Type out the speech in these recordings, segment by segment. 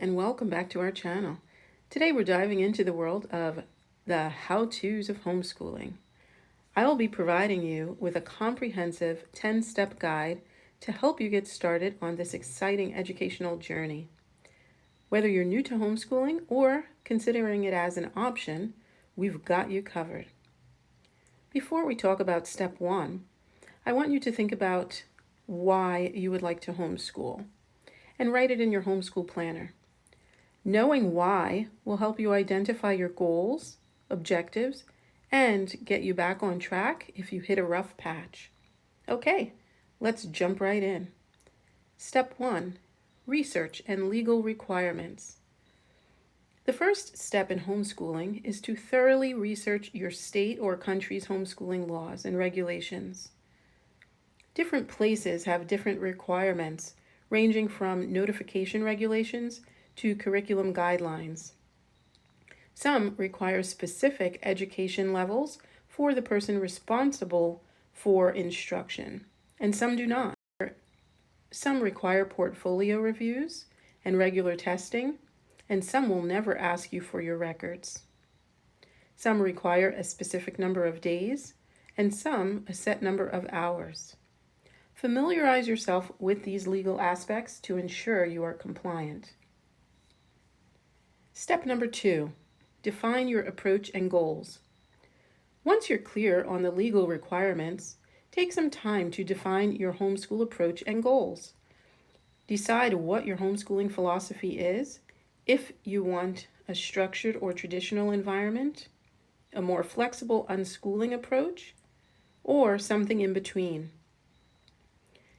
and welcome back to our channel. Today we're diving into the world of the how-tos of homeschooling. I will be providing you with a comprehensive 10-step guide to help you get started on this exciting educational journey. Whether you're new to homeschooling or considering it as an option, we've got you covered. Before we talk about step 1, I want you to think about why you would like to homeschool and write it in your homeschool planner. Knowing why will help you identify your goals, objectives, and get you back on track if you hit a rough patch. Okay, let's jump right in. Step 1, research and legal requirements. The first step in homeschooling is to thoroughly research your state or country's homeschooling laws and regulations. Different places have different requirements, ranging from notification regulations to curriculum guidelines. Some require specific education levels for the person responsible for instruction, and some do not. Some require portfolio reviews and regular testing, and some will never ask you for your records. Some require a specific number of days, and some a set number of hours. Familiarize yourself with these legal aspects to ensure you are compliant. Step number 2, define your approach and goals. Once you're clear on the legal requirements, take some time to define your homeschool approach and goals. Decide what your homeschooling philosophy is, if you want a structured or traditional environment, a more flexible unschooling approach, or something in between.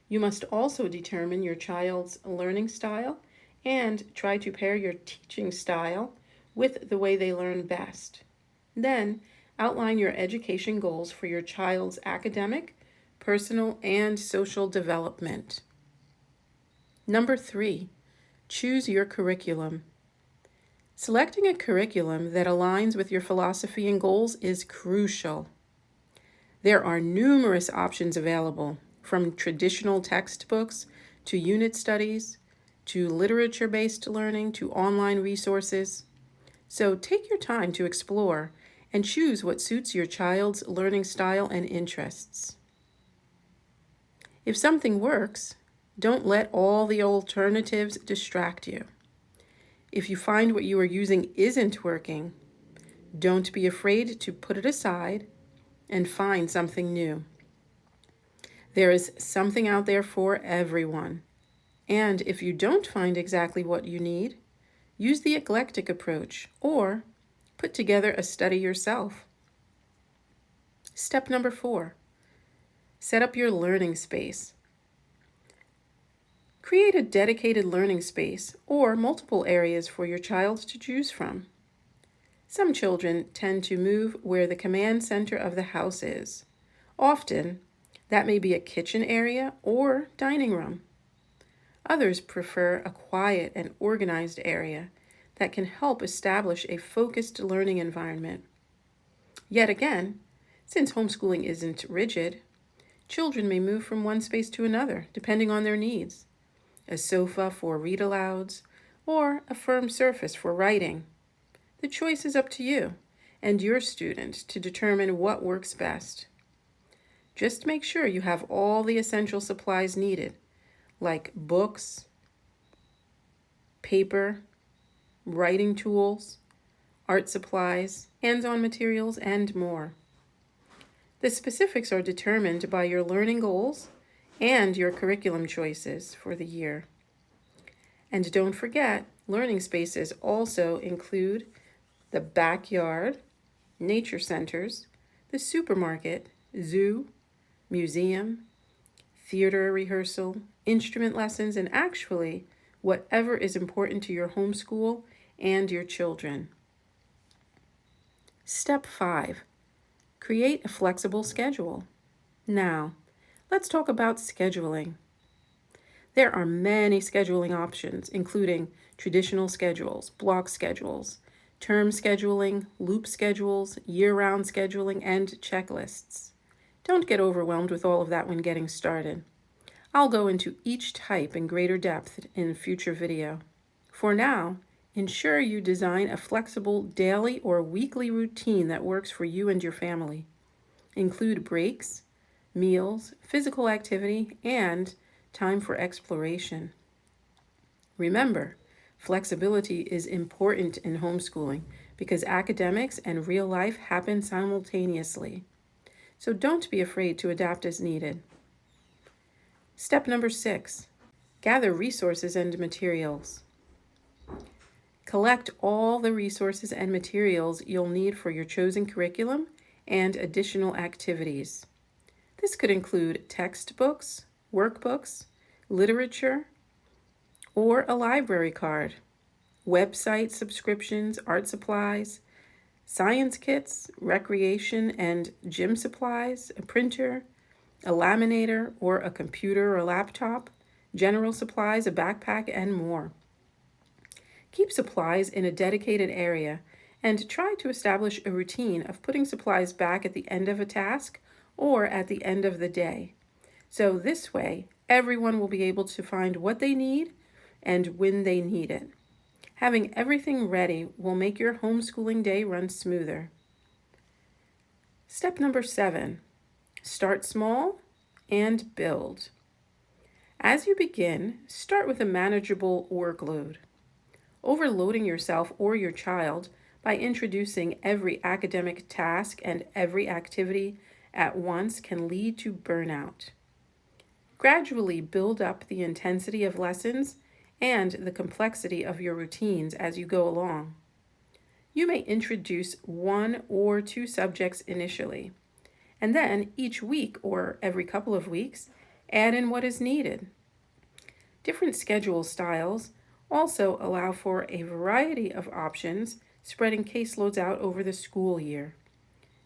You must also determine your child's learning style and try to pair your teaching style with the way they learn best. Then, outline your education goals for your child's academic, personal, and social development. Number 3, choose your curriculum. Selecting a curriculum that aligns with your philosophy and goals is crucial. There are numerous options available, from traditional textbooks to unit studies, to literature-based learning, to online resources. So take your time to explore and choose what suits your child's learning style and interests. If something works, don't let all the alternatives distract you. If you find what you are using isn't working, don't be afraid to put it aside and find something new. There is something out there for everyone. And if you don't find exactly what you need, use the eclectic approach or put together a study yourself. Step number 4, set up your learning space. Create a dedicated learning space or multiple areas for your child to choose from. Some children tend to move where the command center of the house is. Often, that may be a kitchen area or dining room. Others prefer a quiet and organized area that can help establish a focused learning environment. Yet again, since homeschooling isn't rigid, children may move from one space to another depending on their needs. A sofa for read-alouds or a firm surface for writing. The choice is up to you and your student to determine what works best. Just make sure you have all the essential supplies needed, like books, paper, writing tools, art supplies, hands-on materials, and more. The specifics are determined by your learning goals and your curriculum choices for the year. And don't forget, learning spaces also include the backyard, nature centers, the supermarket, zoo, museum, theater rehearsal, instrument lessons, and actually whatever is important to your homeschool and your children. Step 5, create a flexible schedule. Now, let's talk about scheduling. There are many scheduling options, including traditional schedules, block schedules, term scheduling, loop schedules, year-round scheduling, and checklists. Don't get overwhelmed with all of that when getting started. I'll go into each type in greater depth in a future video. For now, ensure you design a flexible daily or weekly routine that works for you and your family. Include breaks, meals, physical activity, and time for exploration. Remember, flexibility is important in homeschooling because academics and real life happen simultaneously. So don't be afraid to adapt as needed. Step number 6, gather resources and materials. Collect all the resources and materials you'll need for your chosen curriculum and additional activities. This could include textbooks, workbooks, literature, or a library card, website subscriptions, art supplies, science kits, recreation and gym supplies, a printer, a laminator or a computer or laptop, general supplies, a backpack, and more. Keep supplies in a dedicated area and try to establish a routine of putting supplies back at the end of a task or at the end of the day. So this way, everyone will be able to find what they need and when they need it. Having everything ready will make your homeschooling day run smoother. Step number 7, start small and build. As you begin, start with a manageable workload. Overloading yourself or your child by introducing every academic task and every activity at once can lead to burnout. Gradually build up the intensity of lessons and the complexity of your routines as you go along. You may introduce 1 or 2 subjects initially, and then each week or every couple of weeks, add in what is needed. Different schedule styles also allow for a variety of options, spreading caseloads out over the school year.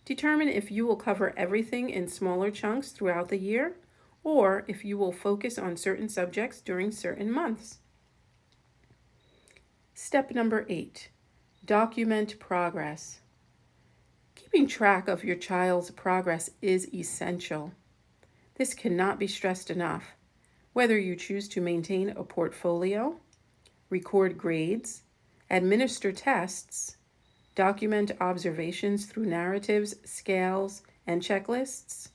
Determine if you will cover everything in smaller chunks throughout the year, or if you will focus on certain subjects during certain months. Step number 8, document progress. Keeping track of your child's progress is essential. This cannot be stressed enough. Whether you choose to maintain a portfolio, record grades, administer tests, document observations through narratives, scales, and checklists,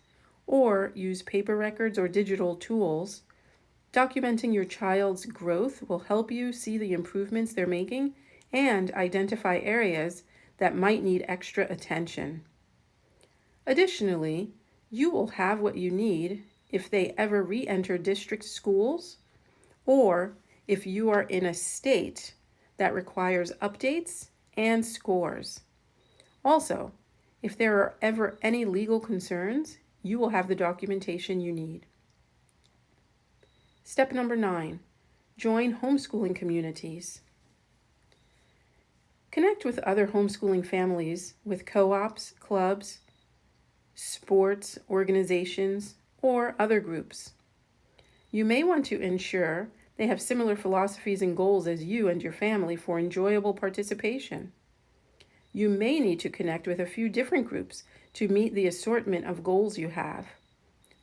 or use paper records or digital tools, documenting your child's growth will help you see the improvements they're making and identify areas that might need extra attention. Additionally, you will have what you need if they ever re-enter district schools or if you are in a state that requires updates and scores. Also, if there are ever any legal concerns, you will have the documentation you need. Step number 9, join homeschooling communities. Connect with other homeschooling families with co-ops, clubs, sports, organizations, or other groups. You may want to ensure they have similar philosophies and goals as you and your family for enjoyable participation. You may need to connect with a few different groups to meet the assortment of goals you have.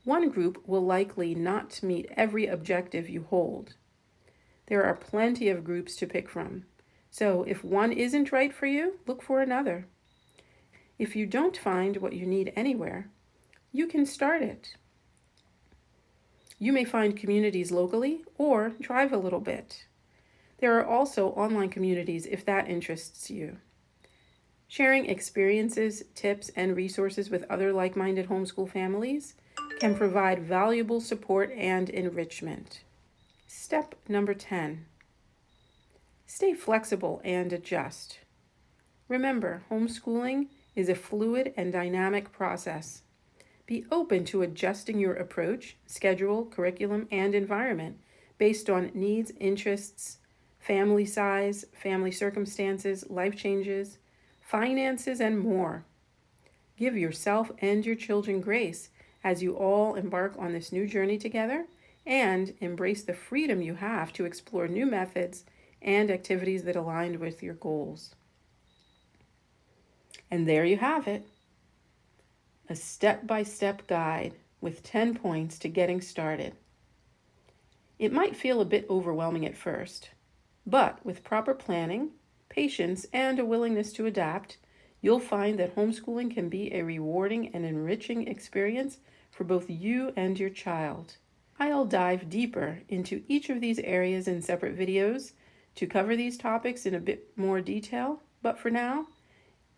One group will likely not meet every objective you hold. There are plenty of groups to pick from, so if one isn't right for you, look for another. If you don't find what you need anywhere, you can start it. You may find communities locally or drive a little bit. There are also online communities if that interests you. Sharing experiences, tips, and resources with other like-minded homeschool families can provide valuable support and enrichment. Step number 10, stay flexible and adjust. Remember, homeschooling is a fluid and dynamic process. Be open to adjusting your approach, schedule, curriculum, and environment based on needs, interests, family size, family circumstances, life changes, finances, and more. Give yourself and your children grace as you all embark on this new journey together, and embrace the freedom you have to explore new methods and activities that align with your goals. And there you have it. A step-by-step guide with 10 points to getting started. It might feel a bit overwhelming at first, But with proper planning, patience, and a willingness to adapt, you'll find that homeschooling can be a rewarding and enriching experience for both you and your child. I'll dive deeper into each of these areas in separate videos to cover these topics in a bit more detail, but for now,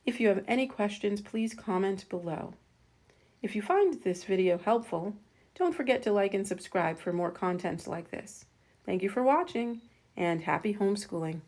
if you have any questions, please comment below. If you find this video helpful, don't forget to like and subscribe for more content like this. Thank you for watching, and happy homeschooling.